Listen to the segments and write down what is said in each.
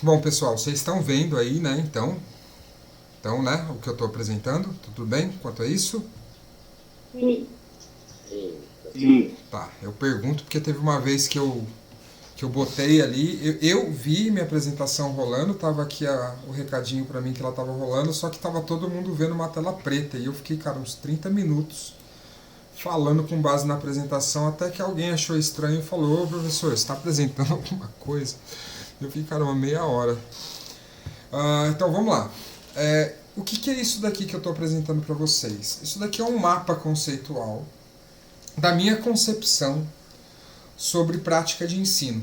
Bom, pessoal, vocês estão vendo aí, né? Então, né? O que eu estou apresentando, tudo bem quanto a isso? Sim, sim. Tá, eu pergunto porque teve uma vez que eu botei ali, eu vi minha apresentação rolando, tava aqui o recadinho para mim que ela tava rolando, só que tava todo mundo vendo uma tela preta e eu fiquei, cara, uns 30 minutos falando com base na apresentação até que alguém achou estranho e falou: Ô professor, você está apresentando alguma coisa? Eu fiquei, cara, uma meia hora. Então vamos lá. O que é isso daqui que eu estou apresentando para vocês? Isso daqui é um mapa conceitual da minha concepção sobre prática de ensino.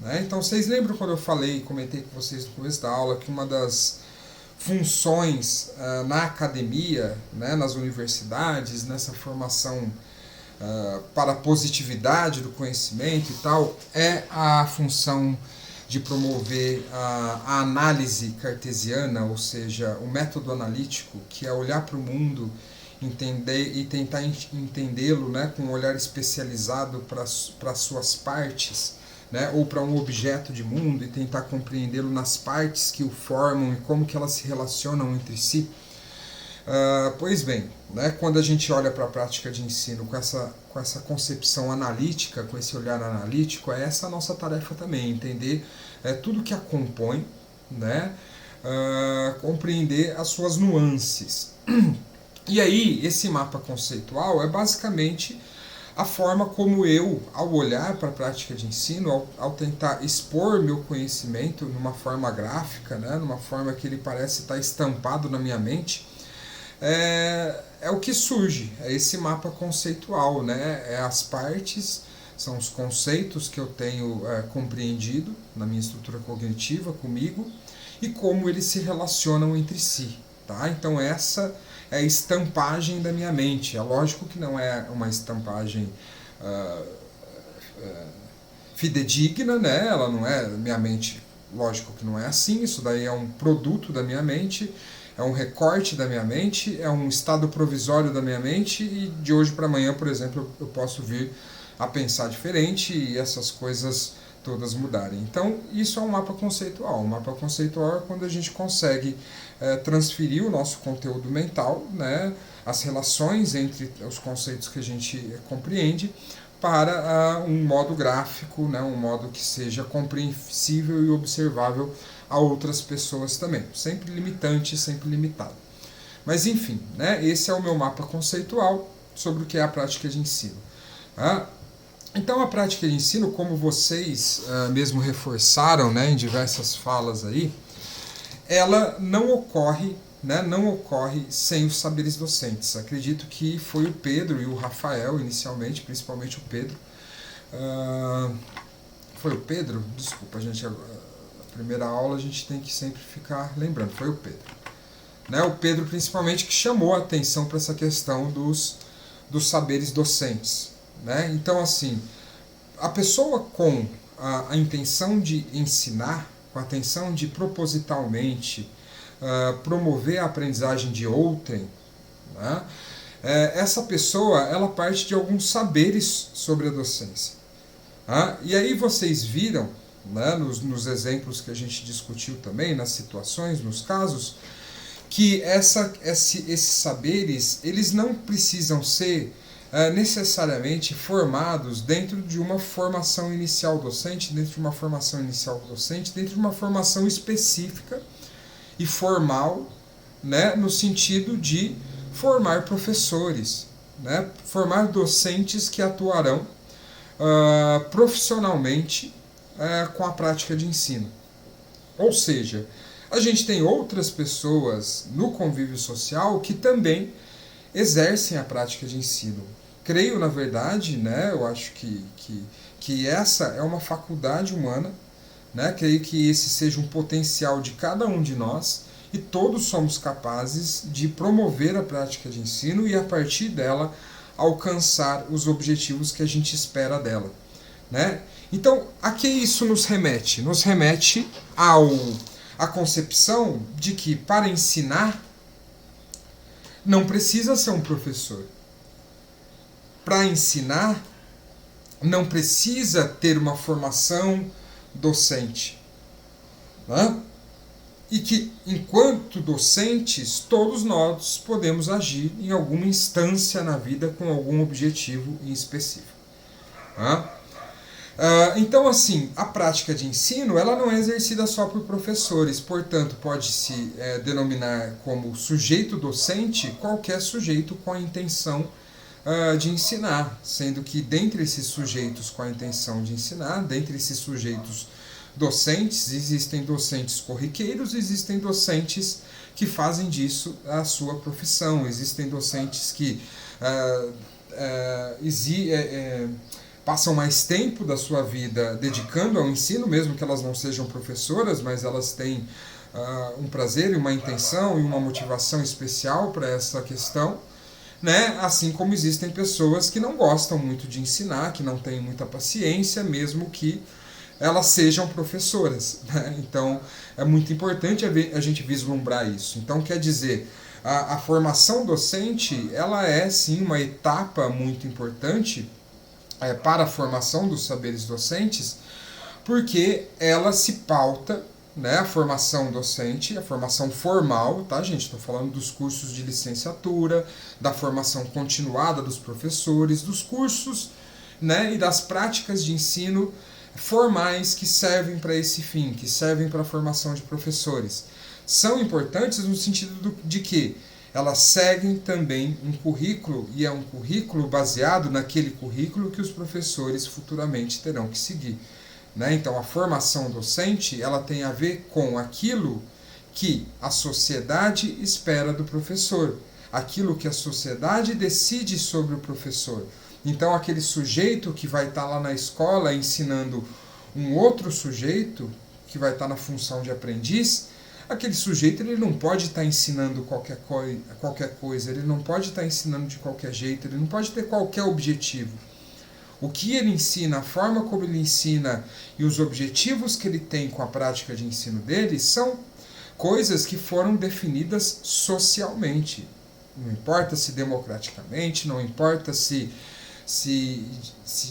Né? Então vocês lembram quando eu falei, comentei com vocês no começo da aula, que uma das funções na academia, né, nas universidades, nessa formação para a positividade do conhecimento e tal, é a função de promover a análise cartesiana, ou seja, o método analítico, que é olhar para o mundo, entender e tentar entendê-lo, né, com um olhar especializado para as suas partes, né, ou para um objeto de mundo e tentar compreendê-lo nas partes que o formam e como que elas se relacionam entre si. Pois bem, né, quando a gente olha para a prática de ensino com essa concepção analítica, com esse olhar analítico, é essa a nossa tarefa também, entender tudo que a compõe, né, compreender as suas nuances. E aí, esse mapa conceitual é basicamente a forma como eu, ao olhar para a prática de ensino, ao tentar expor meu conhecimento numa forma gráfica, né, numa forma que ele parece estar estampado na minha mente, é o que surge, é esse mapa conceitual, né? É as partes, são os conceitos que eu tenho compreendido na minha estrutura cognitiva comigo e como eles se relacionam entre si. Tá? Então essa é a estampagem da minha mente. É lógico que não é uma estampagem ah, fidedigna, né? Ela não é minha mente, lógico que não é assim. Isso daí é um produto da minha mente, é um recorte da minha mente, é um estado provisório da minha mente e de hoje para amanhã, por exemplo, eu posso vir a pensar diferente e essas coisas todas mudarem. Então, isso é um mapa conceitual. Um mapa conceitual é quando a gente consegue transferir o nosso conteúdo mental, né, as relações entre os conceitos que a gente compreende, para um modo gráfico, né, um modo que seja compreensível e observável a outras pessoas também. Sempre limitante, sempre limitado. Mas enfim, né, esse é o meu mapa conceitual sobre o que é a prática de ensino. Ah, então a prática de ensino, como vocês mesmo reforçaram, né, em diversas falas aí, ela não ocorre, né, não ocorre sem os saberes docentes. Acredito que foi o Pedro e o Rafael inicialmente, principalmente o Pedro. Ah, foi o Pedro? Desculpa, gente. A primeira aula a gente tem que sempre ficar lembrando. Foi o Pedro. Né, o Pedro principalmente que chamou a atenção para essa questão dos saberes docentes. Né? Então, assim, a pessoa com a intenção de ensinar, com a intenção de propositalmente promover a aprendizagem de outrem, né? Essa pessoa ela parte de alguns saberes sobre a docência. E aí vocês viram, né, nos exemplos que a gente discutiu também, nas situações, nos casos, que esses saberes eles não precisam ser necessariamente formados dentro de uma formação inicial docente, dentro de uma formação específica e formal, né, no sentido de formar professores, né, formar docentes que atuarão profissionalmente com a prática de ensino. Ou seja, a gente tem outras pessoas no convívio social que também exercem a prática de ensino. Creio, na verdade, né, eu acho que essa é uma faculdade humana, né, creio que esse seja um potencial de cada um de nós e todos somos capazes de promover a prática de ensino e, a partir dela, alcançar os objetivos que a gente espera dela. Né? Então, a que isso nos remete? Nos remete à concepção de que para ensinar não precisa ser um professor. Para ensinar não precisa ter uma formação docente. né? E que, enquanto docentes, todos nós podemos agir em alguma instância na vida com algum objetivo em específico. Né? Então, assim, a prática de ensino ela não é exercida só por professores, portanto, pode-se denominar como sujeito docente qualquer sujeito com a intenção de ensinar, sendo que dentre esses sujeitos com a intenção de ensinar, dentre esses sujeitos docentes, existem docentes corriqueiros, existem docentes que fazem disso a sua profissão, existem docentes que passam mais tempo da sua vida dedicando ao ensino, mesmo que elas não sejam professoras, mas elas têm um prazer e uma intenção e uma motivação especial para essa questão, né? Assim como existem pessoas que não gostam muito de ensinar, que não têm muita paciência, mesmo que elas sejam professoras, né? Então é muito importante a gente vislumbrar isso. Então quer dizer, a formação docente ela é sim uma etapa muito importante para a formação dos saberes docentes, porque ela se pauta, né, a formação docente, a formação formal, tá, gente? Estou falando dos cursos de licenciatura, da formação continuada dos professores, dos cursos, né, e das práticas de ensino formais que servem para esse fim, que servem para a formação de professores. São importantes no sentido de que elas seguem também um currículo, e é um currículo baseado naquele currículo que os professores futuramente terão que seguir. Né? Então, a formação docente ela tem a ver com aquilo que a sociedade espera do professor, aquilo que a sociedade decide sobre o professor. Então, aquele sujeito que vai estar lá na escola ensinando um outro sujeito, que vai estar na função de aprendiz, aquele sujeito ele não pode estar ensinando qualquer coisa, ele não pode estar ensinando de qualquer jeito, ele não pode ter qualquer objetivo. O que ele ensina, a forma como ele ensina e os objetivos que ele tem com a prática de ensino dele são coisas que foram definidas socialmente. Não importa se democraticamente, não importa se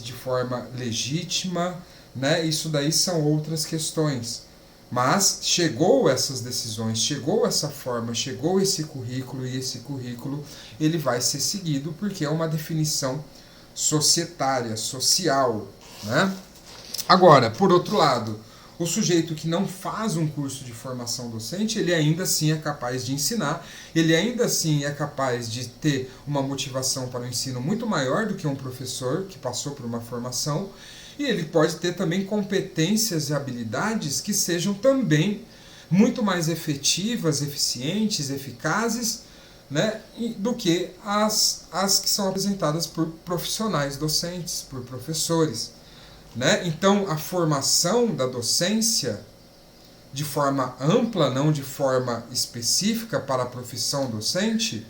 de forma legítima, né? Isso daí são outras questões. Mas chegou essas decisões, chegou essa forma, chegou esse currículo, e esse currículo ele vai ser seguido porque é uma definição societária, social. Né? Agora, por outro lado, o sujeito que não faz um curso de formação docente, ele ainda assim é capaz de ensinar, ele ainda assim é capaz de ter uma motivação para o ensino muito maior do que um professor que passou por uma formação, e ele pode ter também competências e habilidades que sejam também muito mais efetivas, eficientes, eficazes, né, do que as que são apresentadas por profissionais docentes, por professores. Né? Então, a formação da docência, de forma ampla, não de forma específica para a profissão docente,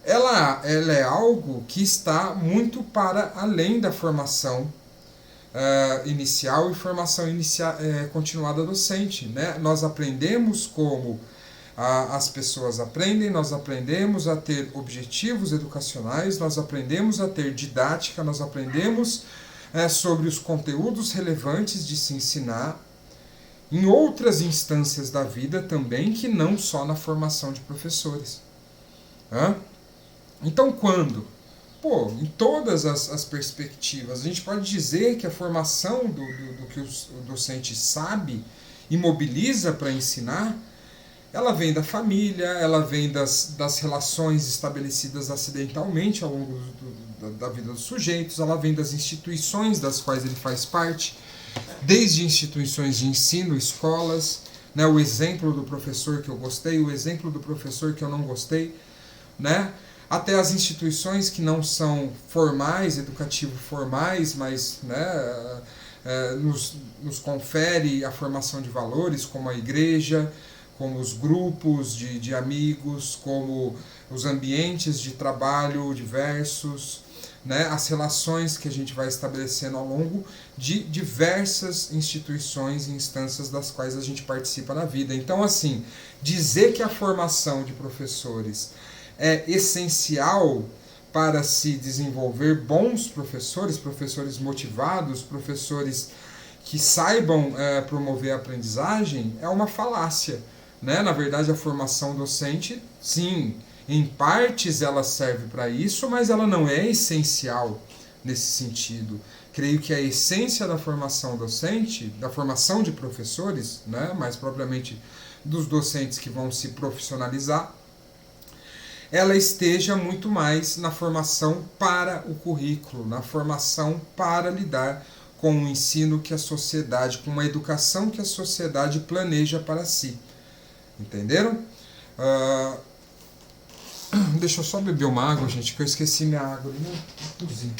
ela é algo que está muito para além da formação inicial e formação continuada docente. Né? Nós aprendemos como as pessoas aprendem, nós aprendemos a ter objetivos educacionais, nós aprendemos a ter didática, nós aprendemos sobre os conteúdos relevantes de se ensinar em outras instâncias da vida também, que não só na formação de professores. Então, quando? Em todas as perspectivas, a gente pode dizer que a formação do que o docente sabe e mobiliza para ensinar, ela vem da família, ela vem das relações estabelecidas acidentalmente ao longo da vida dos sujeitos, ela vem das instituições das quais ele faz parte, desde instituições de ensino, escolas, né, o exemplo do professor que eu gostei, o exemplo do professor que eu não gostei, né, até as instituições que não são formais, educativo-formais, mas né, nos confere a formação de valores, como a igreja, como os grupos de amigos, como os ambientes de trabalho diversos, né, as relações que a gente vai estabelecendo ao longo de diversas instituições e instâncias das quais a gente participa na vida. Então, assim, dizer que a formação de professores é essencial para se desenvolver bons professores, professores motivados, professores que saibam promover a aprendizagem é uma falácia, né? Na verdade, a formação docente, sim, em partes ela serve para isso, mas ela não é essencial nesse sentido. Creio que a essência da formação docente, da formação de professores, né, mais propriamente dos docentes que vão se profissionalizar, ela esteja muito mais na formação para o currículo, na formação para lidar com o ensino que a sociedade, com uma educação que a sociedade planeja para si. Entenderam? Deixa eu só beber uma água, gente, que eu esqueci minha água ali na cozinha.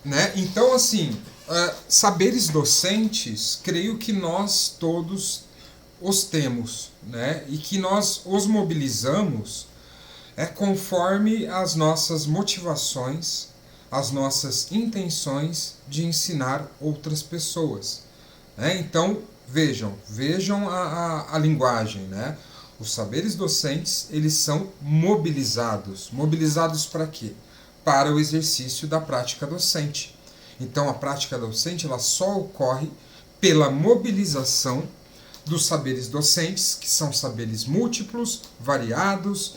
Né? Então, assim, saberes docentes, creio que nós todos os temos, né? E que nós os mobilizamos conforme as nossas motivações, as nossas intenções de ensinar outras pessoas. Né? Então, vejam a linguagem, né? Os saberes docentes, eles são mobilizados. Mobilizados para quê? Para o exercício da prática docente. Então, a prática docente ela só ocorre pela mobilização dos saberes docentes, que são saberes múltiplos, variados,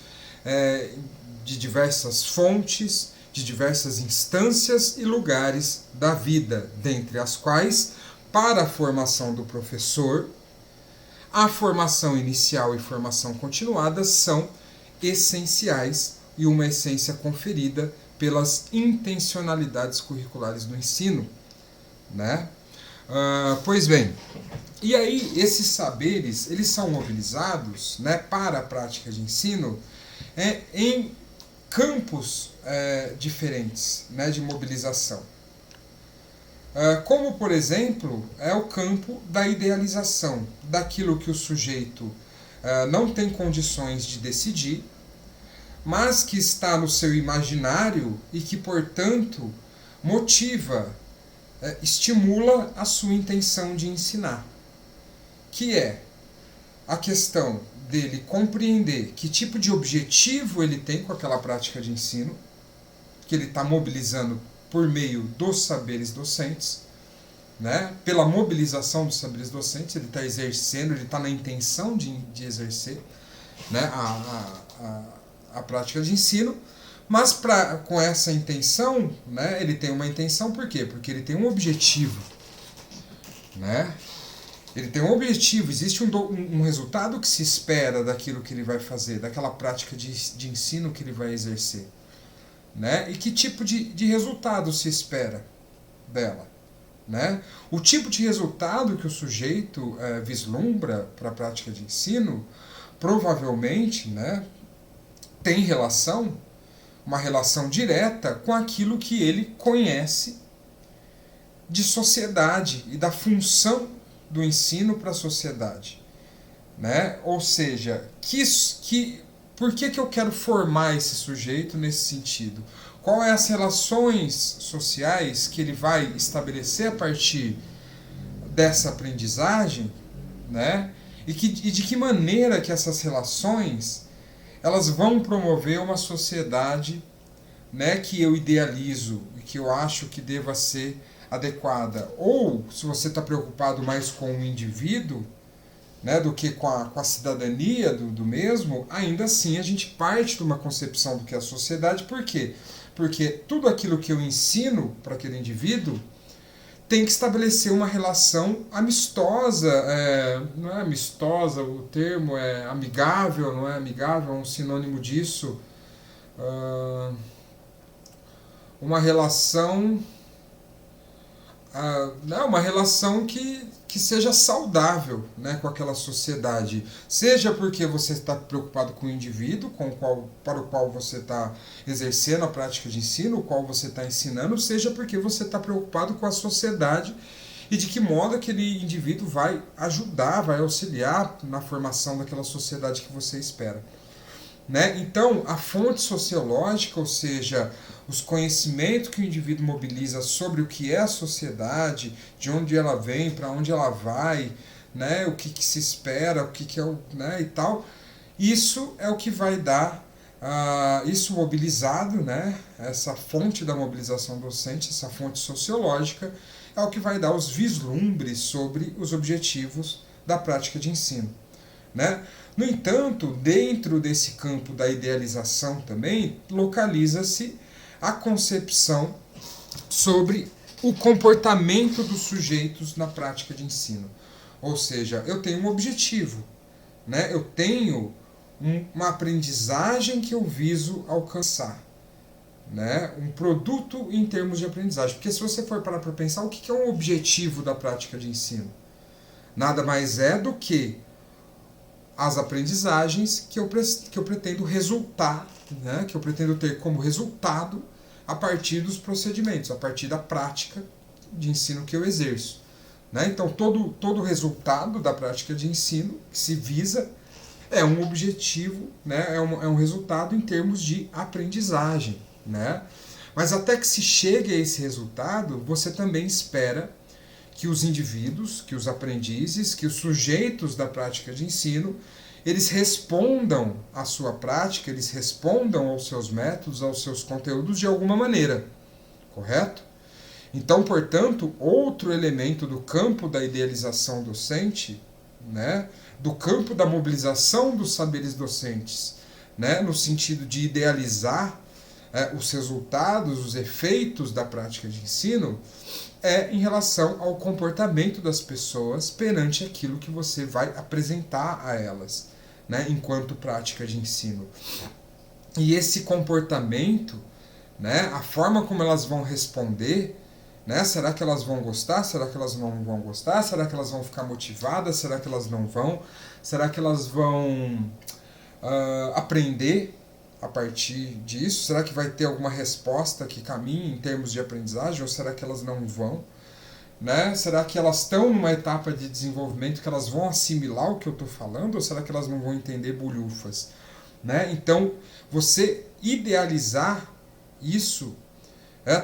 de diversas fontes, de diversas instâncias e lugares da vida, dentre as quais, para a formação do professor, a formação inicial e formação continuada são essenciais e uma essência conferida pelas intencionalidades curriculares do ensino, né? Pois bem, e aí esses saberes eles são mobilizados, né, para a prática de ensino em campos diferentes, né, de mobilização. Como, por exemplo, é o campo da idealização, daquilo que o sujeito não tem condições de decidir, mas que está no seu imaginário e que, portanto, motiva, estimula a sua intenção de ensinar, que é a questão dele compreender que tipo de objetivo ele tem com aquela prática de ensino, que ele está mobilizando por meio dos saberes docentes, né? Pela mobilização dos saberes docentes, ele está exercendo, ele está na intenção de exercer, né, a prática de ensino, mas com essa intenção, né, ele tem uma intenção por quê? Porque ele tem um objetivo, né? Ele tem um objetivo, existe um resultado que se espera daquilo que ele vai fazer, daquela prática de ensino que ele vai exercer, né? E que tipo de resultado se espera dela, né? O tipo de resultado que o sujeito vislumbra para a prática de ensino, provavelmente, né, tem uma relação direta com aquilo que ele conhece de sociedade e da função do ensino para a sociedade, né? Ou seja, por que eu quero formar esse sujeito nesse sentido? Qual é as relações sociais que ele vai estabelecer a partir dessa aprendizagem, né? E de que maneira que essas relações elas vão promover uma sociedade, né, que eu idealizo e que eu acho que deva ser adequada. Ou, se você está preocupado mais com o indivíduo, né, do que com a cidadania do mesmo, ainda assim a gente parte de uma concepção do que é a sociedade. Por quê? Porque tudo aquilo que eu ensino para aquele indivíduo tem que estabelecer uma relação amistosa, não é amistosa, o termo é amigável, não é amigável, é um sinônimo disso, uma relação, uma relação que seja saudável, né, com aquela sociedade, seja porque você está preocupado com o indivíduo para o qual você está exercendo a prática de ensino, o qual você está ensinando, seja porque você está preocupado com a sociedade e de que modo aquele indivíduo vai ajudar, vai auxiliar na formação daquela sociedade que você espera. Né? Então, a fonte sociológica, ou seja, os conhecimentos que o indivíduo mobiliza sobre o que é a sociedade, de onde ela vem, para onde ela vai, né? O que se espera, o que é o, né? E tal, isso é o que vai dar, isso mobilizado, né? Essa fonte da mobilização docente, essa fonte sociológica, é o que vai dar os vislumbres sobre os objetivos da prática de ensino. Né? No entanto, dentro desse campo da idealização também, localiza-se a concepção sobre o comportamento dos sujeitos na prática de ensino. Ou seja, eu tenho um objetivo, né? Eu tenho uma aprendizagem que eu viso alcançar. Né? Um produto em termos de aprendizagem. Porque se você for parar para pensar, o que é um objetivo da prática de ensino? Nada mais é do que as aprendizagens que eu pretendo resultar, né? Que eu pretendo ter como resultado a partir dos procedimentos, a partir da prática de ensino que eu exerço. Né? Então, todo resultado da prática de ensino que se visa é um objetivo, né? É um resultado em termos de aprendizagem. Né? Mas até que se chegue a esse resultado, você também espera que os indivíduos, que os aprendizes, que os sujeitos da prática de ensino, eles respondam à sua prática, eles respondam aos seus métodos, aos seus conteúdos de alguma maneira, correto? Então, portanto, outro elemento do campo da idealização docente, né, do campo da mobilização dos saberes docentes, né, no sentido de idealizar os resultados, os efeitos da prática de ensino, é em relação ao comportamento das pessoas perante aquilo que você vai apresentar a elas, né, enquanto prática de ensino. E esse comportamento, né, a forma como elas vão responder, né, será que elas vão gostar? Será que elas não vão gostar? Será que elas vão ficar motivadas? Será que elas não vão? Será que elas vão aprender a partir disso? Será que vai ter alguma resposta que caminhe em termos de aprendizagem ou será que elas não vão? Né? Será que elas estão numa etapa de desenvolvimento que elas vão assimilar o que eu estou falando ou será que elas não vão entender bolhufas? Né? Então, você idealizar isso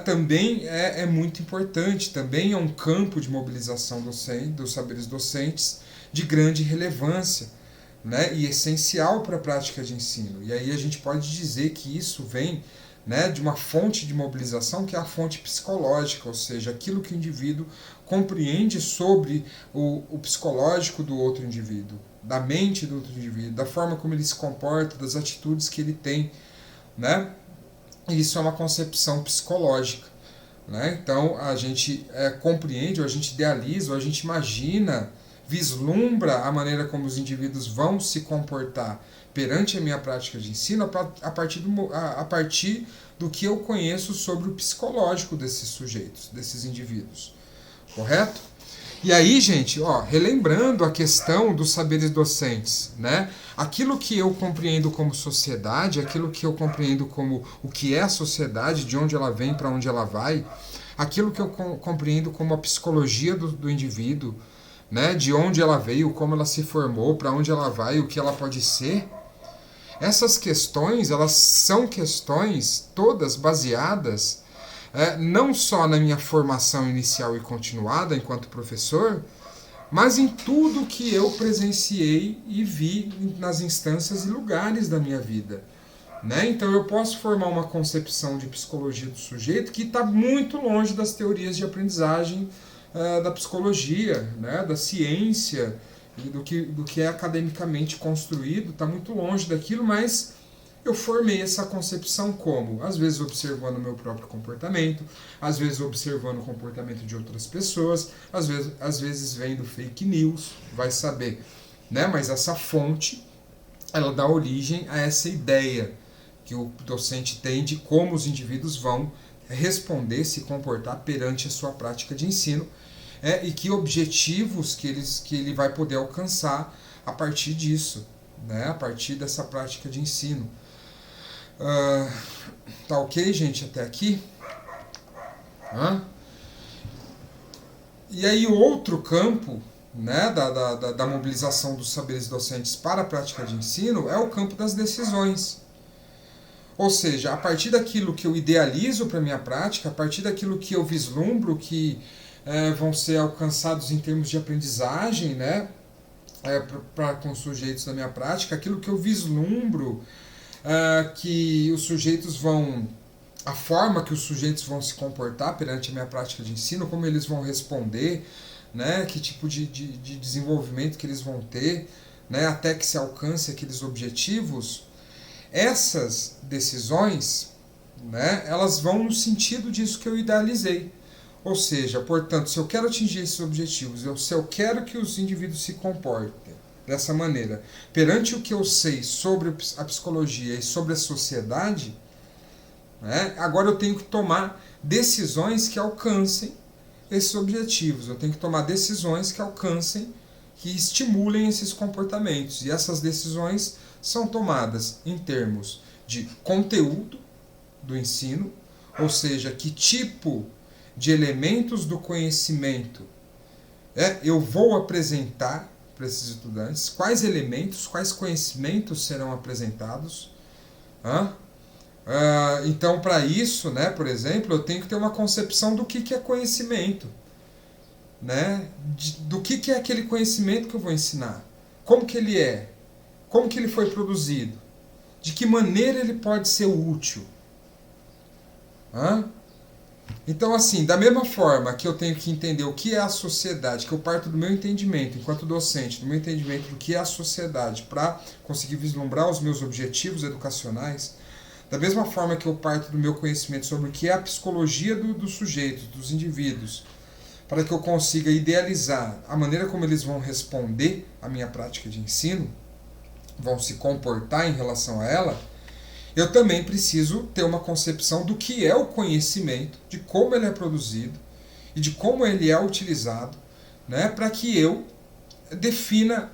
também é muito importante, também é um campo de mobilização docente, dos saberes docentes de grande relevância. Né, e essencial para a prática de ensino. E aí a gente pode dizer que isso vem, né, de uma fonte de mobilização que é a fonte psicológica, ou seja, aquilo que o indivíduo compreende sobre o psicológico do outro indivíduo, da mente do outro indivíduo, da forma como ele se comporta, das atitudes que ele tem. Né? E isso é uma concepção psicológica. Né? Então a gente compreende, ou a gente idealiza, ou a gente imagina, vislumbra a maneira como os indivíduos vão se comportar perante a minha prática de ensino a partir do que eu conheço sobre o psicológico desses sujeitos, desses indivíduos. Correto? E aí, gente, relembrando a questão dos saberes docentes, né? Aquilo que eu compreendo como sociedade, aquilo que eu compreendo como o que é a sociedade, de onde ela vem, para onde ela vai, aquilo que eu compreendo como a psicologia do indivíduo, né, de onde ela veio, como ela se formou, para onde ela vai, o que ela pode ser. Essas questões, elas são questões todas baseadas não só na minha formação inicial e continuada enquanto professor, mas em tudo que eu presenciei e vi nas instâncias e lugares da minha vida. Né? Então eu posso formar uma concepção de psicologia do sujeito que está muito longe das teorias de aprendizagem da psicologia, né, da ciência e do que é academicamente construído, está muito longe daquilo, mas eu formei essa concepção como? Às vezes observando o meu próprio comportamento, às vezes observando o comportamento de outras pessoas, às vezes vendo fake news, vai saber. Né? Mas essa fonte, ela dá origem a essa ideia que o docente tem de como os indivíduos vão responder, se comportar perante a sua prática de ensino, e que objetivos que ele vai poder alcançar a partir disso, né? A partir dessa prática de ensino. Tá ok, gente, até aqui? E aí outro campo, né, da mobilização dos saberes docentes para a prática de ensino é o campo das decisões. Ou seja, a partir daquilo que eu idealizo para a minha prática, a partir daquilo que eu vislumbro que vão ser alcançados em termos de aprendizagem, né, com os sujeitos da minha prática, aquilo que eu vislumbro que os sujeitos vão... a forma que os sujeitos vão se comportar perante a minha prática de ensino, como eles vão responder, né, que tipo de desenvolvimento que eles vão ter, né, até que se alcance aqueles objetivos. Essas decisões, né, elas vão no sentido disso que eu idealizei. Ou seja, portanto, se eu quero atingir esses objetivos, se eu quero que os indivíduos se comportem dessa maneira, perante o que eu sei sobre a psicologia e sobre a sociedade, né, agora eu tenho que tomar decisões que alcancem esses objetivos. Eu tenho que tomar decisões que alcancem, que estimulem esses comportamentos. E essas decisões são tomadas em termos de conteúdo do ensino, ou seja, que tipo de elementos do conhecimento eu vou apresentar para esses estudantes, quais elementos, quais conhecimentos serão apresentados. Então, para isso, né, por exemplo, eu tenho que ter uma concepção do que é conhecimento, né, do que é aquele conhecimento que eu vou ensinar, como que ele é, como que ele foi produzido, de que maneira ele pode ser útil. Então, assim, da mesma forma que eu tenho que entender o que é a sociedade, que eu parto do meu entendimento, enquanto docente, do meu entendimento do que é a sociedade, para conseguir vislumbrar os meus objetivos educacionais, da mesma forma que eu parto do meu conhecimento sobre o que é a psicologia dos sujeitos, dos indivíduos, para que eu consiga idealizar a maneira como eles vão responder à minha prática de ensino, vão se comportar em relação a ela, eu também preciso ter uma concepção do que é o conhecimento, de como ele é produzido e de como ele é utilizado, né, para que eu defina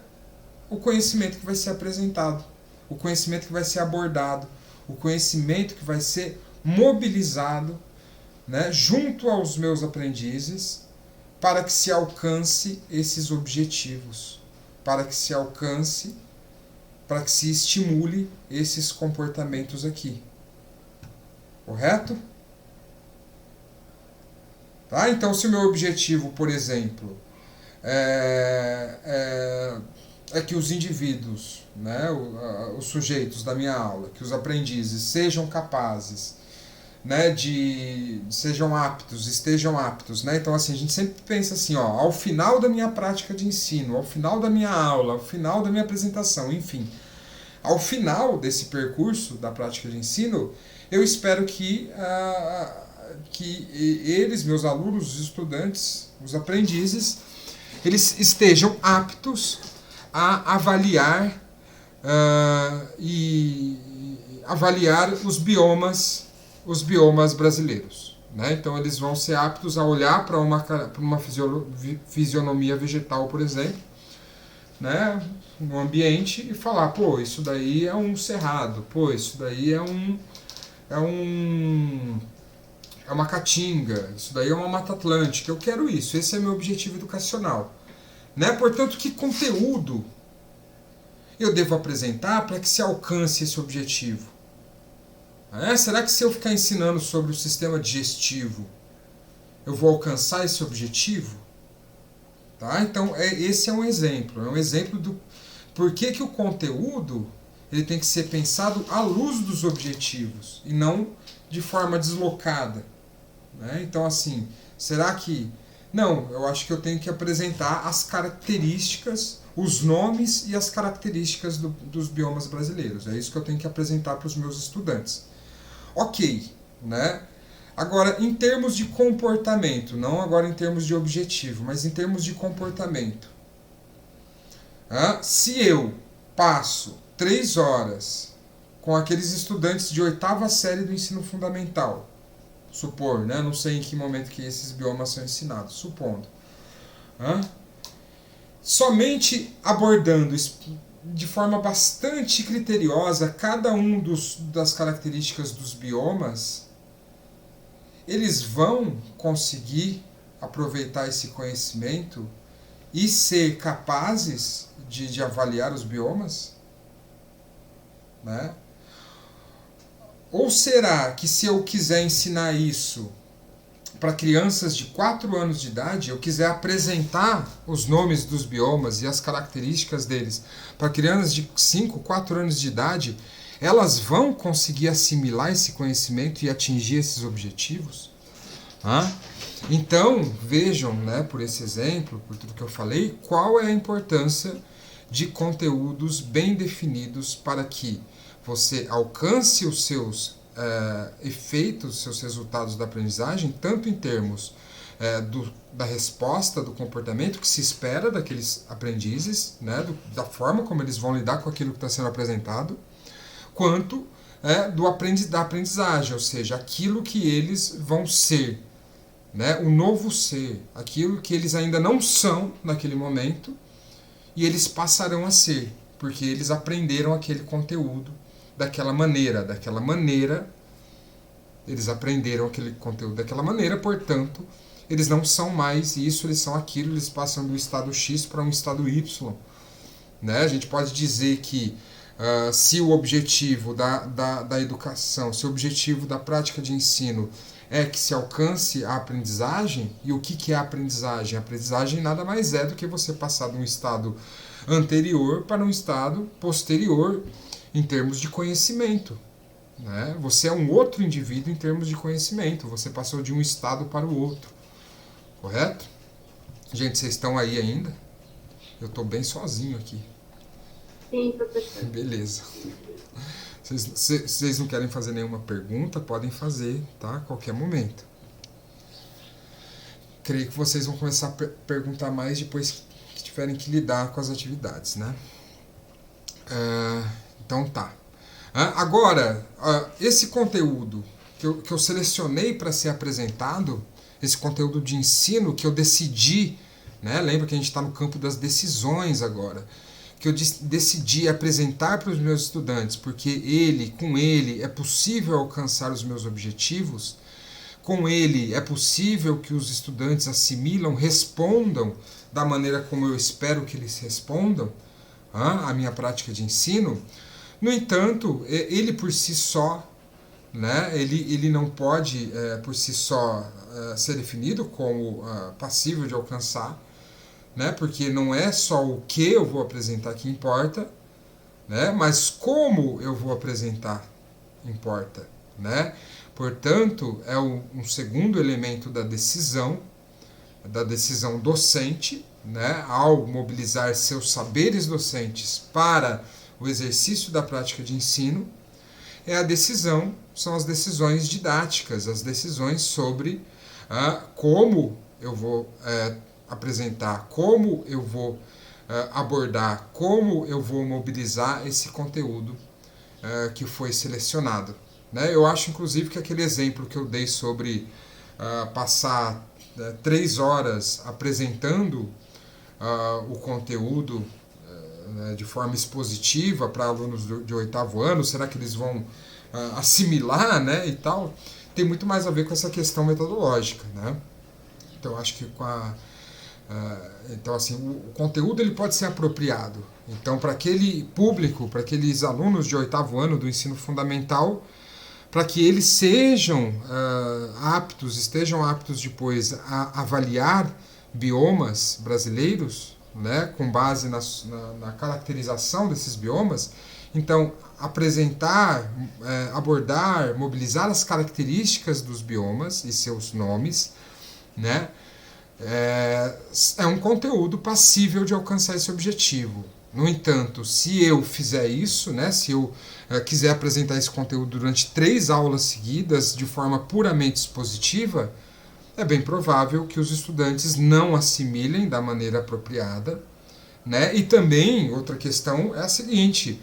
o conhecimento que vai ser apresentado, o conhecimento que vai ser abordado, o conhecimento que vai ser mobilizado, né, junto aos meus aprendizes, para que se alcance esses objetivos, para que se alcance, para que se estimule esses comportamentos aqui. Correto? Tá? Então, se o meu objetivo, por exemplo, é que os indivíduos, né, os sujeitos da minha aula, que os aprendizes sejam capazes, né, sejam aptos, estejam aptos, né? Então, assim, a gente sempre pensa assim, ó, ao final da minha prática de ensino, ao final da minha aula, ao final da minha apresentação, enfim, ao final desse percurso da prática de ensino, eu espero que eles, meus alunos, os estudantes, os aprendizes, eles estejam aptos a avaliar avaliar os biomas brasileiros, né? Então eles vão ser aptos a olhar para uma fisionomia vegetal, por exemplo, né, no ambiente e falar, pô, isso daí é um cerrado, pô, isso daí é uma caatinga, isso daí é uma mata atlântica, eu quero isso, esse é meu objetivo educacional, né? Portanto, que conteúdo eu devo apresentar para que se alcance esse objetivo? Será que se eu ficar ensinando sobre o sistema digestivo, eu vou alcançar esse objetivo? Tá? Então, esse é um exemplo do porquê que o conteúdo ele tem que ser pensado à luz dos objetivos e não de forma deslocada. Né? Então, assim, será que... Não, eu acho que eu tenho que apresentar as características, os nomes e as características dos biomas brasileiros. É isso que eu tenho que apresentar para os meus estudantes. Ok, né? Agora, em termos de comportamento, não agora em termos de objetivo, mas em termos de comportamento. Se eu passo 3 horas com aqueles estudantes de 8ª série do ensino fundamental, supor, né? Não sei em que momento que esses biomas são ensinados, supondo. Somente abordando de forma bastante criteriosa cada um das características dos biomas, eles vão conseguir aproveitar esse conhecimento e ser capazes de avaliar os biomas? Né? Ou será que se eu quiser ensinar isso para crianças de 4 anos de idade, eu quiser apresentar os nomes dos biomas e as características deles para crianças de 5, 4 anos de idade, elas vão conseguir assimilar esse conhecimento e atingir esses objetivos? Então, vejam, né, por esse exemplo, por tudo que eu falei, qual é a importância de conteúdos bem definidos para que você alcance os seus efeitos, os seus resultados da aprendizagem, tanto em termos da resposta, do comportamento que se espera daqueles aprendizes, né, da forma como eles vão lidar com aquilo que está sendo apresentado, quanto da aprendizagem, ou seja, aquilo que eles vão ser, né, o novo ser, aquilo que eles ainda não são naquele momento e eles passarão a ser, porque eles aprenderam aquele conteúdo daquela maneira, eles aprenderam aquele conteúdo daquela maneira, portanto, eles não são mais isso, eles são aquilo, eles passam do estado X para um estado Y. Né? A gente pode dizer que se o objetivo da educação, se o objetivo da prática de ensino é que se alcance a aprendizagem, e o que é a aprendizagem? A aprendizagem nada mais é do que você passar de um estado anterior para um estado posterior em termos de conhecimento. Né? Você é um outro indivíduo em termos de conhecimento, você passou de um estado para o outro. Correto? Gente, vocês estão aí ainda? Eu estou bem sozinho aqui. Sim, professor. Beleza. Vocês não querem fazer nenhuma pergunta, podem fazer, tá? A qualquer momento. Creio que vocês vão começar a perguntar mais depois que tiverem que lidar com as atividades, né? Então tá. Agora, esse conteúdo que eu selecionei para ser apresentado, esse conteúdo de ensino que eu decidi, né? Lembra que a gente está no campo das decisões agora, que eu decidi apresentar para os meus estudantes, porque com ele é possível alcançar os meus objetivos, com ele é possível que os estudantes assimilam, respondam da maneira como eu espero que eles respondam a minha prática de ensino. No entanto, ele por si só, né, ele não pode por si só ser definido como passível de alcançar, né, porque não é só o que eu vou apresentar que importa, né, mas como eu vou apresentar importa. Né? Portanto, é um segundo elemento da decisão docente, né, ao mobilizar seus saberes docentes para o exercício da prática de ensino, são as decisões didáticas, as decisões sobre como eu vou apresentar, como eu vou abordar, como eu vou mobilizar esse conteúdo que foi selecionado. Né? Eu acho, inclusive, que aquele exemplo que eu dei sobre passar 3 horas apresentando o conteúdo de forma expositiva para alunos de 8º ano, será que eles vão assimilar, né, e tal? Tem muito mais a ver com essa questão metodológica. Né? Então, acho que então, assim, o conteúdo ele pode ser apropriado. Então, para aquele público, para aqueles alunos de 8º ano do ensino fundamental, para que eles estejam aptos depois a avaliar biomas brasileiros, né, com base na caracterização desses biomas. Então, apresentar, abordar, mobilizar as características dos biomas e seus nomes, né, é um conteúdo passível de alcançar esse objetivo. No entanto, se eu fizer isso, né, se eu quiser apresentar esse conteúdo durante 3 aulas seguidas de forma puramente expositiva, é bem provável que os estudantes não assimilem da maneira apropriada. Né? E também, outra questão é a seguinte,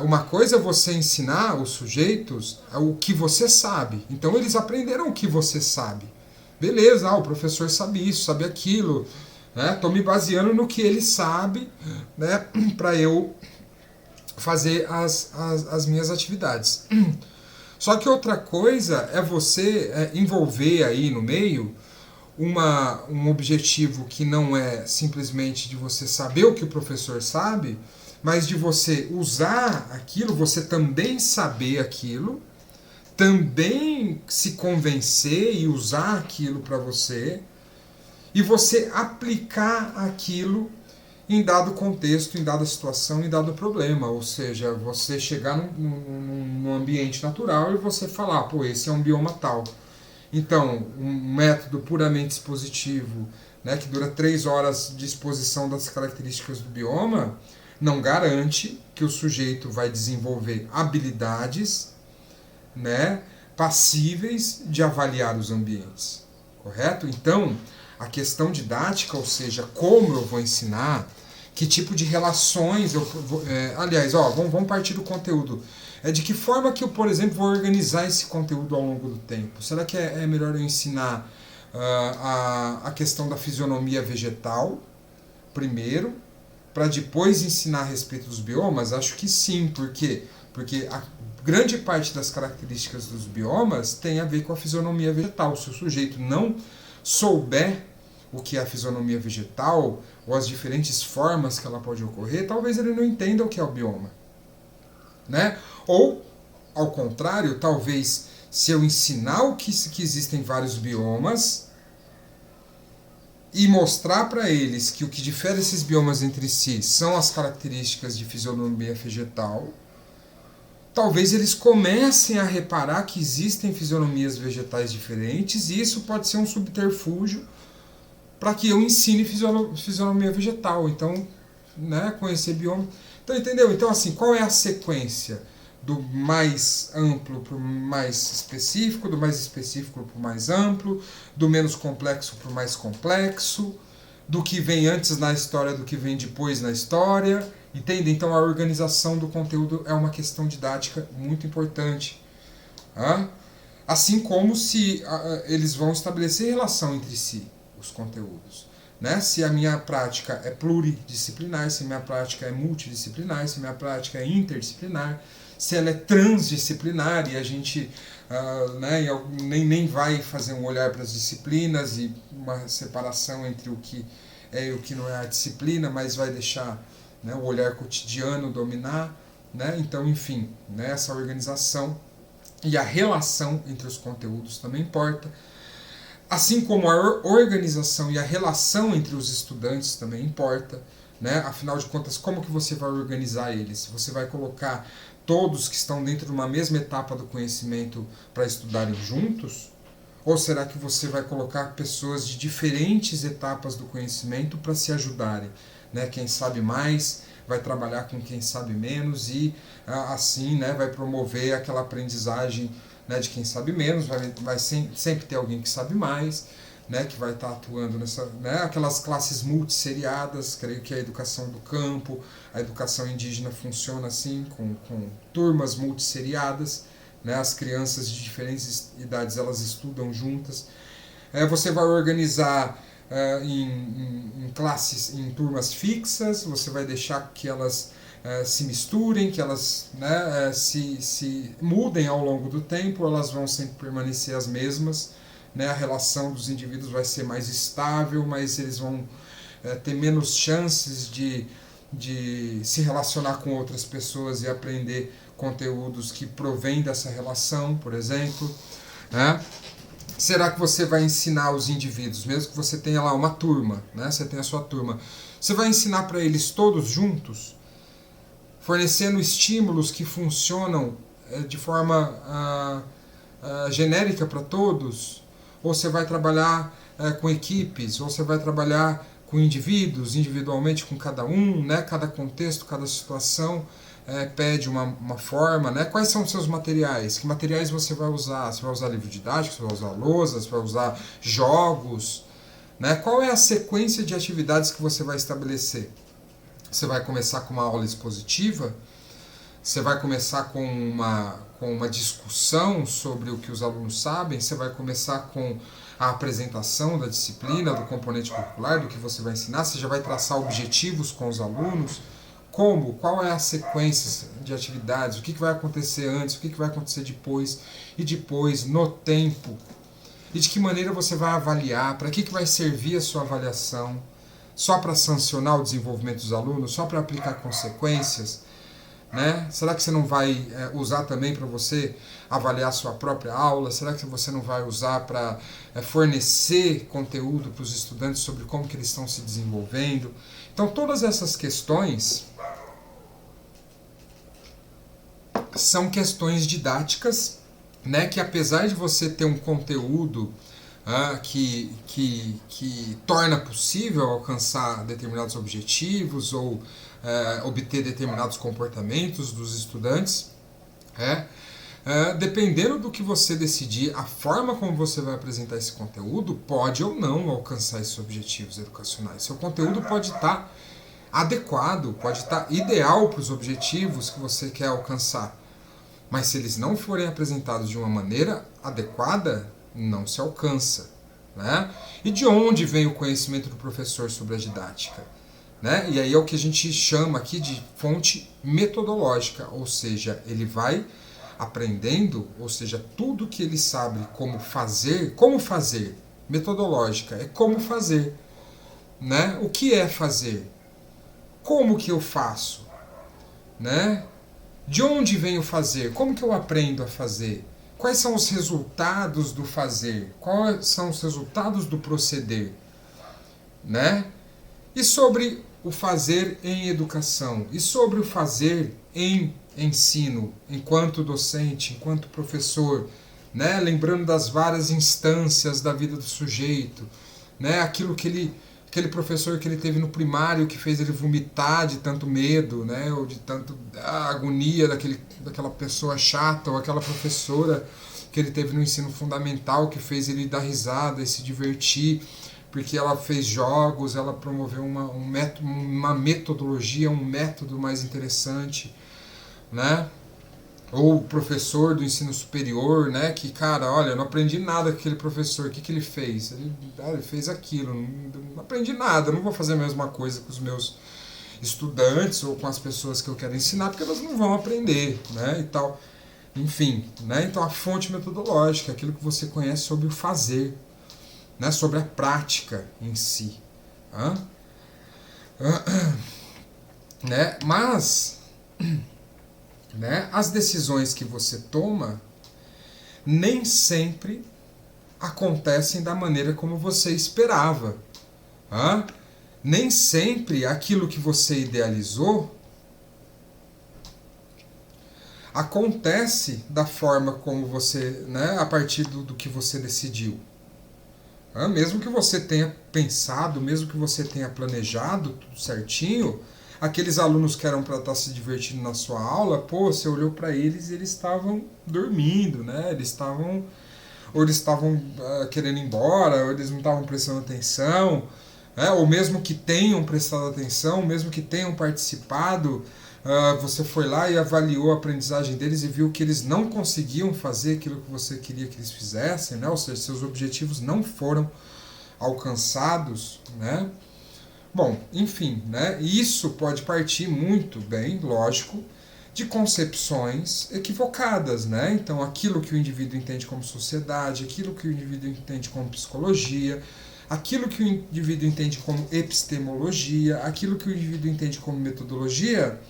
uma coisa é você ensinar os sujeitos o que você sabe. Então eles aprenderam o que você sabe. Beleza, o professor sabe isso, sabe aquilo. Estou me baseando no que ele sabe, né, para eu fazer as minhas atividades. Só que outra coisa é você envolver aí no meio um objetivo que não é simplesmente de você saber o que o professor sabe, mas de você usar aquilo, você também saber aquilo, também se convencer e usar aquilo para você, e você aplicar aquilo em dado contexto, em dada situação, em dado problema. Ou seja, você chegar num ambiente natural e você falar, pô, esse é um bioma tal. Então, um método puramente expositivo, né, que dura 3 horas de exposição das características do bioma, não garante que o sujeito vai desenvolver habilidades, né, passíveis de avaliar os ambientes. Correto? Então, a questão didática, ou seja, como eu vou ensinar, que tipo de relações eu vou... aliás, vamos partir do conteúdo. De que forma que eu, por exemplo, vou organizar esse conteúdo ao longo do tempo? Será que é melhor eu ensinar a questão da fisionomia vegetal primeiro, para depois ensinar a respeito dos biomas? Acho que sim. Por quê? Porque a grande parte das características dos biomas tem a ver com a fisionomia vegetal. Se o sujeito não souber o que é a fisionomia vegetal, ou as diferentes formas que ela pode ocorrer, talvez ele não entenda o que é o bioma. Né? Ou, ao contrário, talvez se eu ensinar que existem vários biomas e mostrar para eles que o que difere esses biomas entre si são as características de fisionomia vegetal, talvez eles comecem a reparar que existem fisionomias vegetais diferentes, e isso pode ser um subterfúgio para que eu ensine fisionomia vegetal. Então, né, conhecer bioma. Então, entendeu? Então, assim, qual é a sequência? Do mais amplo para o mais específico, do mais específico para o mais amplo, do menos complexo para o mais complexo, do que vem antes na história do que vem depois na história. Entende? Então a organização do conteúdo é uma questão didática muito importante. Assim como se eles vão estabelecer relação entre si, os conteúdos. Né? Se a minha prática é pluridisciplinar, se a minha prática é multidisciplinar, se a minha prática é interdisciplinar, se ela é transdisciplinar, e a gente né, nem vai fazer um olhar para as disciplinas e uma separação entre o que é e o que não é a disciplina, mas vai deixar, né, o olhar cotidiano dominar. Né? Então, enfim, né, essa organização e a relação entre os conteúdos também importa. Assim como a organização e a relação entre os estudantes também importa. Né? Afinal de contas, como que você vai organizar eles? Você vai colocar todos que estão dentro de uma mesma etapa do conhecimento para estudarem juntos? Ou será que você vai colocar pessoas de diferentes etapas do conhecimento para se ajudarem? Né? Quem sabe mais vai trabalhar com quem sabe menos e assim, né, vai promover aquela aprendizagem, né, de quem sabe menos, vai sempre ter alguém que sabe mais, né, que vai estar atuando nessa, né, aquelas classes multisseriadas. Creio que a educação do campo, a educação indígena funciona assim, com turmas multisseriadas, né, as crianças de diferentes idades elas estudam juntas. Você vai organizar em classes, em turmas fixas, você vai deixar que elas se misturem, que elas, né, se mudem ao longo do tempo, elas vão sempre permanecer as mesmas. Né, a relação dos indivíduos vai ser mais estável, mas eles vão ter menos chances de se relacionar com outras pessoas e aprender conteúdos que provêm dessa relação, por exemplo. Né? Será que você vai ensinar os indivíduos, mesmo que você tenha lá uma turma, né? Você tem a sua turma, você vai ensinar para eles todos juntos, fornecendo estímulos que funcionam de forma genérica para todos? Ou você vai trabalhar com equipes, ou você vai trabalhar com indivíduos, individualmente com cada um, né? Cada contexto, cada situação pede uma forma, né? Quais são os seus materiais? Que materiais você vai usar? Você vai usar livro didático, você vai usar lousa, você vai usar jogos, né? Qual é a sequência de atividades que você vai estabelecer? Você vai começar com uma aula expositiva? Você vai começar com uma discussão sobre o que os alunos sabem? Você vai começar com a apresentação da disciplina, do componente curricular, do que você vai ensinar? Você já vai traçar objetivos com os alunos? Como? Qual é a sequência de atividades? O que vai acontecer antes? O que vai acontecer depois? E depois, no tempo, e de que maneira você vai avaliar, para que vai servir a sua avaliação, só para sancionar o desenvolvimento dos alunos, só para aplicar consequências, né? Será que você não vai usar também para você avaliar a sua própria aula? Será que você não vai usar para fornecer conteúdo para os estudantes sobre como que eles estão se desenvolvendo? Então todas essas questões são questões didáticas, né, que apesar de você ter um conteúdo que torna possível alcançar determinados objetivos ou obter determinados comportamentos dos estudantes, dependendo do que você decidir, a forma como você vai apresentar esse conteúdo pode ou não alcançar esses objetivos educacionais. Seu conteúdo pode estar adequado, pode estar ideal para os objetivos que você quer alcançar, mas se eles não forem apresentados de uma maneira adequada, não se alcança, né? E de onde vem o conhecimento do professor sobre a didática? Né? E aí é o que a gente chama aqui de fonte metodológica, ou seja, ele vai aprendendo, ou seja, tudo que ele sabe como fazer, metodológica, é como fazer, né? O que é fazer? Como que eu faço? Né? De onde vem o fazer? Como que eu aprendo a fazer? Quais são os resultados do fazer? Quais são os resultados do proceder? Né? E sobre o fazer em educação? E sobre o fazer em ensino, enquanto docente, enquanto professor? Né? Lembrando das várias instâncias da vida do sujeito, né? Aquele professor que ele teve no primário que fez ele vomitar de tanto medo, né? Ou de tanto agonia daquela pessoa chata, ou aquela professora que ele teve no ensino fundamental que fez ele dar risada e se divertir, porque ela fez jogos, ela promoveu uma metodologia, um método mais interessante, né? Ou o professor do ensino superior, né, que, cara, olha, eu não aprendi nada com aquele professor, o que ele fez? Ele fez aquilo, não aprendi nada, não vou fazer a mesma coisa com os meus estudantes ou com as pessoas que eu quero ensinar, porque elas não vão aprender, né, e tal. Enfim, né, então a fonte metodológica, aquilo que você conhece sobre o fazer, né, sobre a prática em si. Né, mas... né, as decisões que você toma nem sempre acontecem da maneira como você esperava. Nem sempre aquilo que você idealizou acontece da forma como você, né, a partir do que você decidiu. Mesmo que você tenha pensado, mesmo que você tenha planejado tudo certinho, aqueles alunos que eram para estar se divertindo na sua aula, pô, você olhou para eles e eles estavam dormindo, né? Eles estavam querendo ir embora, ou eles não estavam prestando atenção, né? Ou mesmo que tenham prestado atenção, mesmo que tenham participado, você foi lá e avaliou a aprendizagem deles e viu que eles não conseguiam fazer aquilo que você queria que eles fizessem, né? Ou seja, seus objetivos não foram alcançados, né? Bom, enfim, né? Isso pode partir muito bem, lógico, de concepções equivocadas, né? Então, aquilo que o indivíduo entende como sociedade, aquilo que o indivíduo entende como psicologia, aquilo que o indivíduo entende como epistemologia, aquilo que o indivíduo entende como metodologia,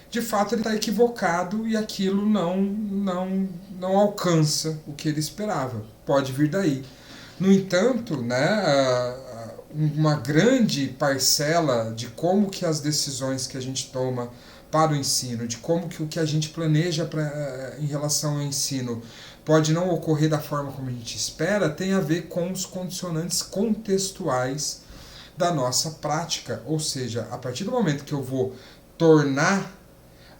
de fato ele está equivocado e aquilo não alcança o que ele esperava. Pode vir daí. No entanto, né, uma grande parcela de como que as decisões que a gente toma para o ensino, de como que o que a gente planeja em relação ao ensino pode não ocorrer da forma como a gente espera, tem a ver com os condicionantes contextuais da nossa prática. Ou seja, a partir do momento que eu vou tornar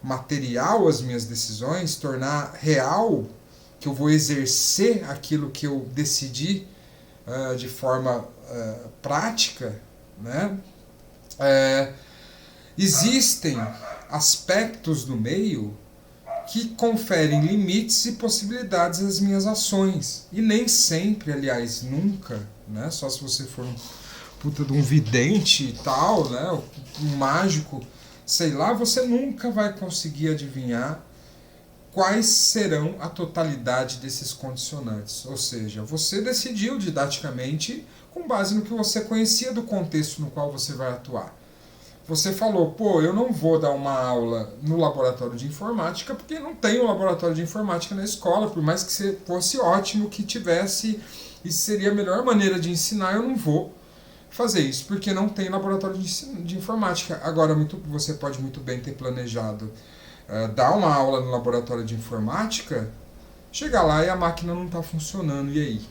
material as minhas decisões, tornar real, que eu vou exercer aquilo que eu decidi de forma prática, né? Existem aspectos do meio que conferem limites e possibilidades às minhas ações. E nem sempre, aliás, nunca, né? Só se você for um puta de um vidente e tal, né? Um mágico, sei lá, você nunca vai conseguir adivinhar quais serão a totalidade desses condicionantes. Ou seja, você decidiu didaticamente com base no que você conhecia do contexto no qual você vai atuar. Você falou, pô, eu não vou dar uma aula no laboratório de informática porque não tem um laboratório de informática na escola, por mais que fosse ótimo que tivesse, e seria a melhor maneira de ensinar, eu não vou fazer isso, porque não tem laboratório de informática. Agora, você pode muito bem ter planejado dar uma aula no laboratório de informática, chegar lá e a máquina não está funcionando, e aí?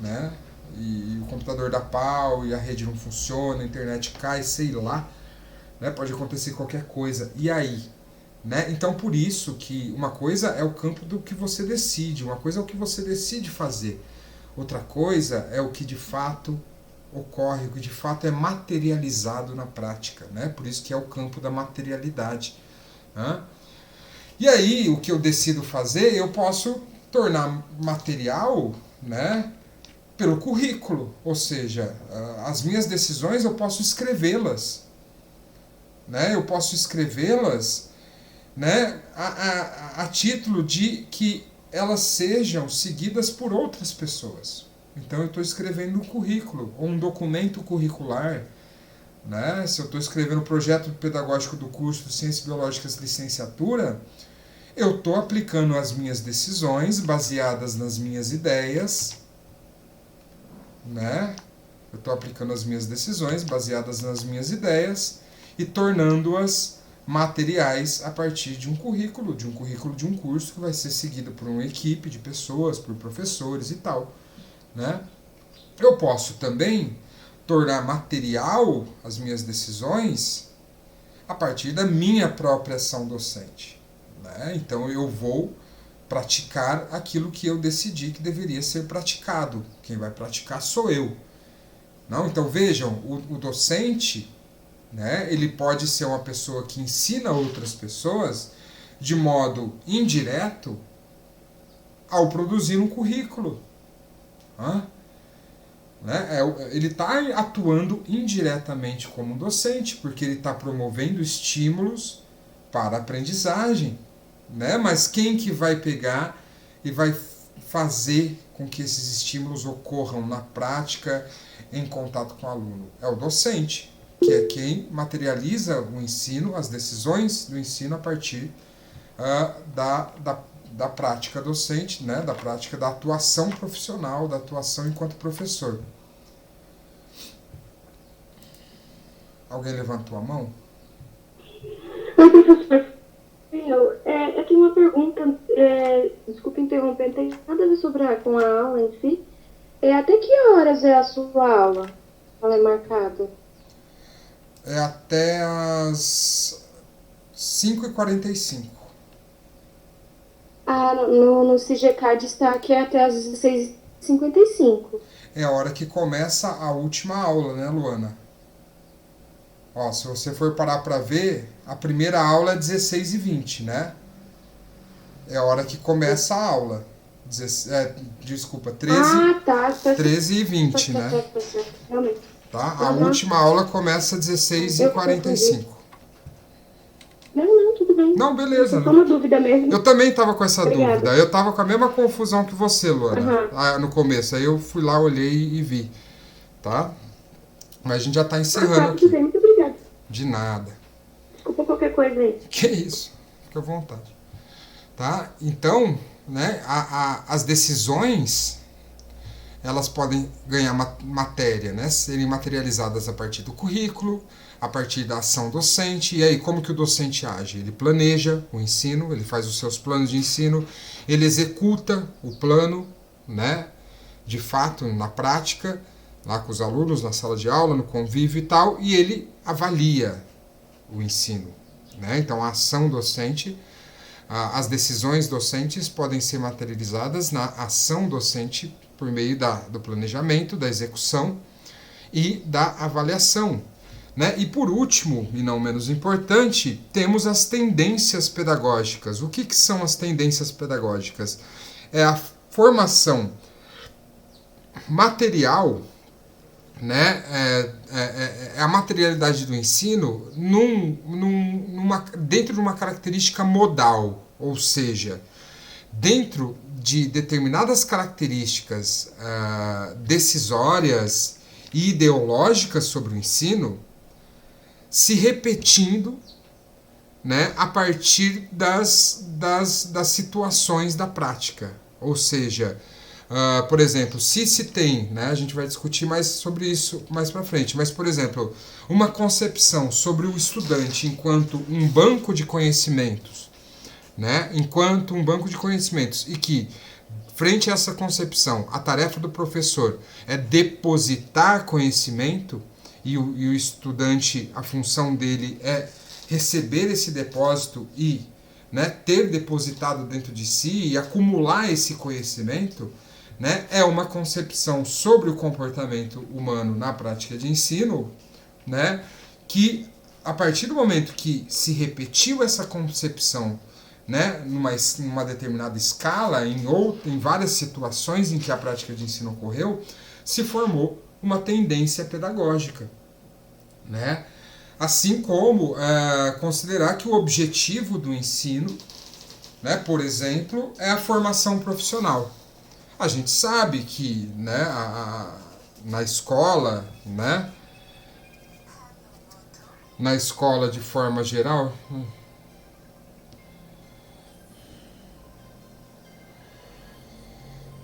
Né? E o computador dá pau, e a rede não funciona, a internet cai, sei lá. Né? Pode acontecer qualquer coisa. E aí? Né? Então, por isso que uma coisa é o campo do que você decide, uma coisa é o que você decide fazer. Outra coisa é o que de fato ocorre, o que de fato é materializado na prática. Né? Por isso que é o campo da materialidade. Né? E aí, o que eu decido fazer, eu posso tornar material, né, pelo currículo. Ou seja, as minhas decisões eu posso escrevê-las. Né? Eu posso escrevê-las, né, a título de que elas sejam seguidas por outras pessoas. Então eu estou escrevendo um currículo, ou um documento curricular. Né? Se eu estou escrevendo o projeto pedagógico do curso de Ciências Biológicas Licenciatura, eu estou aplicando as minhas decisões baseadas nas minhas ideias, né? Eu estou aplicando as minhas decisões baseadas nas minhas ideias e tornando-as materiais a partir de um currículo de um curso que vai ser seguido por uma equipe de pessoas, por professores e tal. Né? Eu posso também tornar material as minhas decisões a partir da minha própria ação docente. Né? Então eu vou praticar aquilo que eu decidi que deveria ser praticado. Quem vai praticar sou eu. Não? Então vejam, o docente, né, ele pode ser uma pessoa que ensina outras pessoas de modo indireto ao produzir um currículo. Né? Ele está atuando indiretamente como docente, porque ele está promovendo estímulos para a aprendizagem. Né? Mas quem que vai pegar e vai fazer com que esses estímulos ocorram na prática, em contato com o aluno? É o docente, que é quem materializa o ensino, as decisões do ensino a partir da prática docente, né? Da prática da atuação profissional, da atuação enquanto professor. Alguém levantou a mão? Oi, professor. Eu tenho uma pergunta, desculpa interromper, não tem nada a ver com a aula em si. Até que horas é a sua aula? Ela é marcada? É até as 5h45. No CGCAD está aqui até as 16h55. É a hora que começa a última aula, né, Luana? Ó, se você for parar para ver, a primeira aula é 16h20, né? É a hora que começa a aula. Desculpa, 13h20, né? Realmente. Tá? A última aula começa às 16h45. Não, tudo bem. Não, beleza. Só uma dúvida mesmo. Eu também estava com essa Obrigada. dúvida. Eu estava com a mesma confusão que você, Luana, no começo. Aí eu fui lá, olhei e vi. Tá? Mas a gente já está encerrando aqui. Muito obrigada. De nada. Desculpa qualquer coisa aí. Que isso. Fica à vontade. Tá? Então, né, as decisões, elas podem ganhar matéria, né, serem materializadas a partir do currículo, a partir da ação docente. E aí, como que o docente age? Ele planeja o ensino, ele faz os seus planos de ensino, ele executa o plano, né, de fato, na prática, lá com os alunos, na sala de aula, no convívio e tal, e ele avalia o ensino. Né? Então, a ação docente, as decisões docentes podem ser materializadas na ação docente por meio do planejamento, da execução e da avaliação. Né? E por último, e não menos importante, temos as tendências pedagógicas. O que são as tendências pedagógicas? É a formação material, né? É a materialidade do ensino dentro de uma característica modal. ou seja, dentro de determinadas características decisórias e ideológicas sobre o ensino, se repetindo, né, a partir das situações da prática. Ou seja, por exemplo, se tem, né, a gente vai discutir mais sobre isso mais para frente, mas, por exemplo, uma concepção sobre o estudante enquanto um banco de conhecimentos, né, enquanto um banco de conhecimentos, e que, frente a essa concepção, a tarefa do professor é depositar conhecimento, e o estudante, a função dele é receber esse depósito e, né, ter depositado dentro de si e acumular esse conhecimento, né, é uma concepção sobre o comportamento humano na prática de ensino, né, que, a partir do momento que se repetiu essa concepção, né, numa determinada escala, em várias situações em que a prática de ensino ocorreu, se formou uma tendência pedagógica, né? Assim como considerar que o objetivo do ensino, né, por exemplo, é a formação profissional. A gente sabe que, né, na escola, né, na escola de forma geral...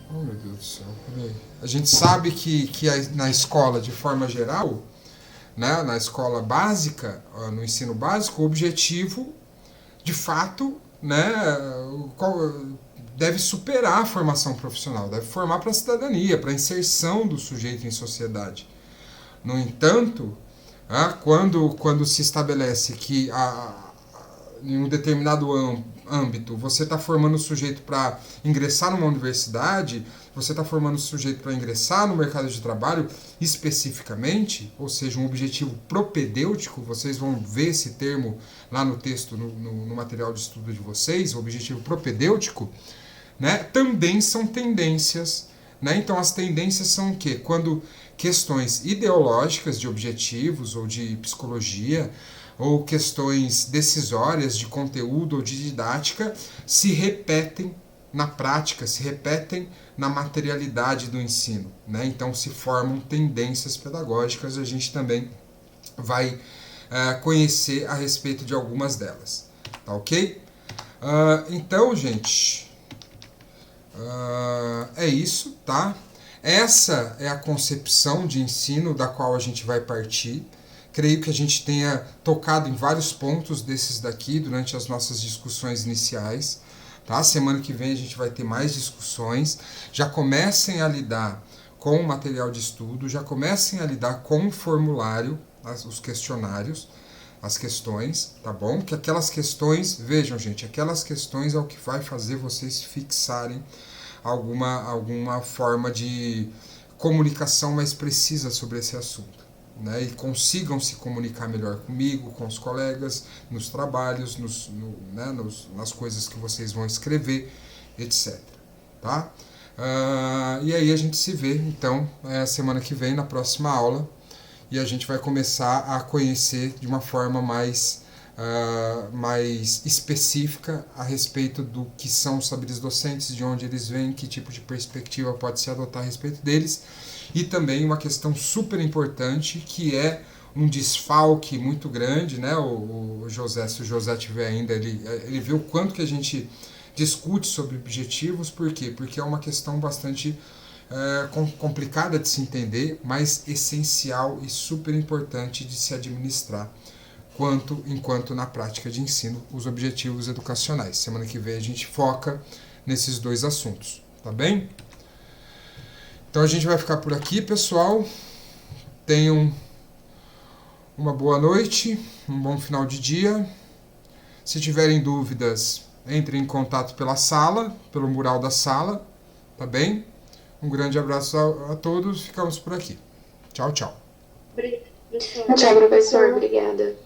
Oh, meu Deus do céu, peraí. A gente sabe que na escola, de forma geral, né, na escola básica, no ensino básico, o objetivo, de fato, né, deve superar a formação profissional, deve formar para a cidadania, para a inserção do sujeito em sociedade. No entanto, quando se estabelece que em um determinado âmbito você está formando o sujeito para ingressar numa universidade, você está formando o sujeito para ingressar no mercado de trabalho especificamente, ou seja, um objetivo propedêutico, vocês vão ver esse termo lá no texto, no material de estudo de vocês, o objetivo propedêutico, né, também são tendências, né? Então as tendências são o quê? Quando questões ideológicas de objetivos ou de psicologia, ou questões decisórias de conteúdo ou de didática se repetem na prática, se repetem na materialidade do ensino, né? Então se formam tendências pedagógicas, a gente também vai conhecer a respeito de algumas delas, tá ok? Então, gente, é isso, tá? Essa é a concepção de ensino da qual a gente vai partir. Creio que a gente tenha tocado em vários pontos desses daqui durante as nossas discussões iniciais. Tá? Semana que vem a gente vai ter mais discussões. Já comecem a lidar com o material de estudo, já comecem a lidar com o formulário, os questionários, as questões, tá bom? Que aquelas questões, vejam gente, aquelas questões é o que vai fazer vocês fixarem alguma forma de comunicação mais precisa sobre esse assunto. Né, e consigam se comunicar melhor comigo, com os colegas, nos trabalhos, nas coisas que vocês vão escrever, etc. Tá? E aí a gente se vê, então, semana que vem, na próxima aula, e a gente vai começar a conhecer de uma forma mais específica a respeito do que são os saberes docentes, de onde eles vêm, que tipo de perspectiva pode se adotar a respeito deles, e também uma questão super importante, que é um desfalque muito grande, né? O José, se o José tiver ainda, ele vê o quanto que a gente discute sobre objetivos. Por quê? Porque é uma questão bastante complicada de se entender, mas essencial e super importante de se administrar enquanto na prática de ensino, os objetivos educacionais. Semana que vem a gente foca nesses dois assuntos, tá bem? Então a gente vai ficar por aqui, pessoal. Tenham uma boa noite, um bom final de dia. Se tiverem dúvidas, entrem em contato pela sala, pelo mural da sala, tá bem? Um grande abraço a todos, ficamos por aqui. Tchau, tchau. Tchau, professor. Obrigada.